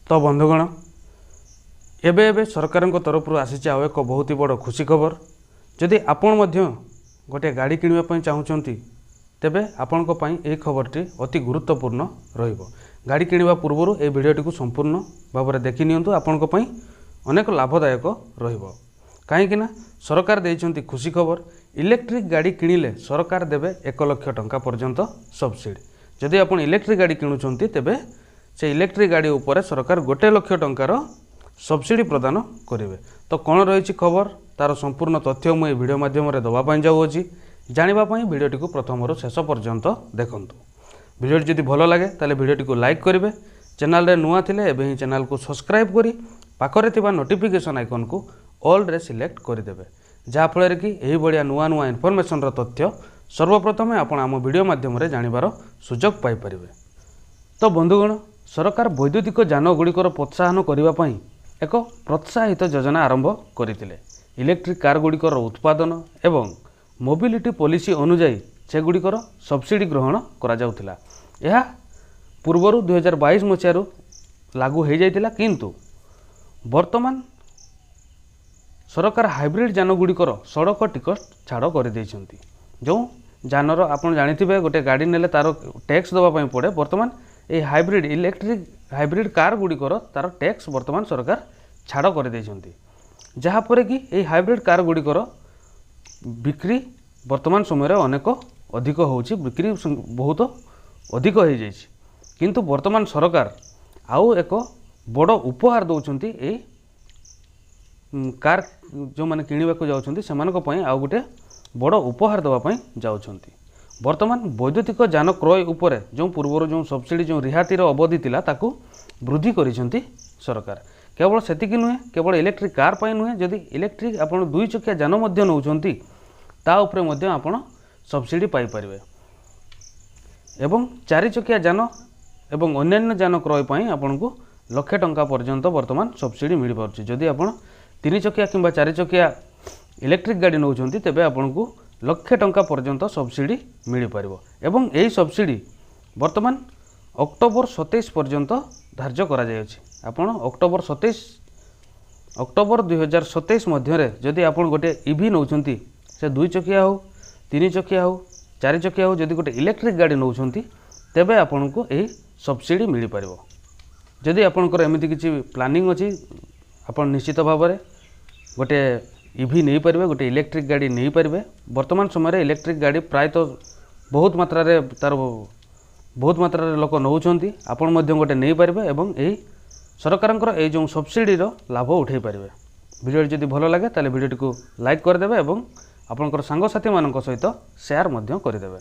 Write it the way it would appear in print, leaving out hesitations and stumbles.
तो बंधुगण एबे सरकार तरफ आसी आउ एक बहुत ही बड़ खुशी खबर। जदि आपण मध्य गोटे गाड़ी किणवाई चाहूँगी तेबे आपण ये खबरटी अति गुरुत्वपूर्ण रहिबो। गाड़ी किणवा पूर्व ये भिडियोटी को संपूर्ण भाव में देखि नियंतु। आपण अनेक लाभदायक रहिबो। कहीं सरकार देइछंती खुशी खबर। इलेक्ट्रिक गाड़ी किणिले सरकार देवे 1 लाख टंका पर्यंत सब्सिडी। जदि आपण इलेक्ट्रिक गाड़ी किणुछंती तेबे से इलेक्ट्रिक गाड़ी उपरे सरकार 1 लाख टंकार सब्सिडी प्रदान करेंगे। तो कौन रही खबर तार संपूर्ण तथ्य मुझे वीडियो माध्यम दवापाई जाऊँगी। जानापी भिडियोटी को प्रथम शेष पर्यंत देखूँ। भिडियो जदि भल लगे ताले भिडियोटी को लाइक करेंगे। चैनल रे नुआ थिले एबे ही चैनल को सब्सक्राइब करी पाखरे थिबा नोटिफिकेशन आइकन को ऑल रे सिलेक्ट करदेवे। जहाँफल कि यही भाया नुआ नुआ इनफॉरमेशन तथ्य सर्वप्रथमे आपण आम वीडियो माध्यम जानिबार सुजोग पाइपर। तो बंधुगण सरकार वैद्युतिक यान गुड़िकर प्रोत्साहन करने एक प्रोत्साहित योजना आरंभ करथिले। इलेक्ट्रिक कार गुड़िकर उत्पादन एवं मोबिलिटी पॉलिसी अनुजाई से गुड़िकर सब्सिडी ग्रहण करा जाउथिला। यह पूर्वर 2022 मसीह लागू हो जाइतिला, किंतु वर्तमान सरकार हाइब्रिड यान गुड़िकर सड़क टिकट छाड़ कर देइछंती। जो जानर आपण जानिथिबे गोटे गाड़ी नेले तार टैक्स दबा पई पड़े। वर्तमान ये हाइब्रिड इलेक्ट्रिक हाइब्रिड कार गुड़िकर तार टैक्स वर्तमान सरकार छाड़ कर देइछंती। जहाँपर कि ये हाइब्रिड कार गुड़िकर बिक्री वर्तमान समय अनेक अधिक होउछि, बिक्री बहुत अधिक हो जाइछि। किंतु वर्तमान सरकार आउ एक बड़ उपहार दौरान ये कार जो मैंने किणवाक जाउछंती सेमानक पई आउ गोटे बड़ उपहार देवाई जाउछंती। वर्तमान वैद्युतिक यान क्रय उपरे जो पूर्वर जो सब्सिडी जो रिहातिर अवधि थिला ताकू वृद्धि करिसेंती सरकार। केवल सेतिकी नुहे, केवल इलेक्ट्रिक कार पाई नुहे, जदि इलेक्ट्रिक आपण 2 चकिया यान मध्य नौछंती ता उपरे मध्य आपण सब्सिडी पाई परिबे। एवं 4 चकिया यान एवं अन्यान्य यान क्रय पाई आपनको 1 लाख टंका पर्यंत वर्तमान सब्सिडी मिल पारुछि। जदि आपण 3 चकिया किंबा 4 चकिया इलेक्ट्रिक गाड़ी नौछंती तेबे आपनको 1 लाख टंका पर्यंत सब्सिडी मिल पारिबो। एवं यही सब्सिडी वर्तमान अक्टोबर 27 पर्यंत धार्य करा जायछि। आपण अक्टोबर 2027 मध्य जदि आपण गोटे ईवी नौछंती से 2 चकिया हो, 3 चकिया हो, 4 चकिया हो, जदि गोटे इलेक्ट्रिक गाड़ी नौछंती तेबे आपनको यही सब्सिडी मिल पारिबो। जदि आपणकर एमिति किछि प्लानिंग अछि आपण निश्चित भाव में गोटे ईवी नहीं पारे, गोटे इलेक्ट्रिक गाड़ी नहीं पारे। वर्तमान समय इलेक्ट्रिक गाड़ी प्रायतः बहुत मात्रा रे तार बहुत मात्रा रे लोक नौछंती। आपण मध्य गोटे नहीं पारे एवं यही सरकारंकर ए जो सब्सिडी लाभ उठाई पारे। वीडियो जदि भल लगे ताले वीडियोटी को लाइक करदेवे एवं आपणकर सांगसाथी मानक सहित शेयर मध्य करदेवे।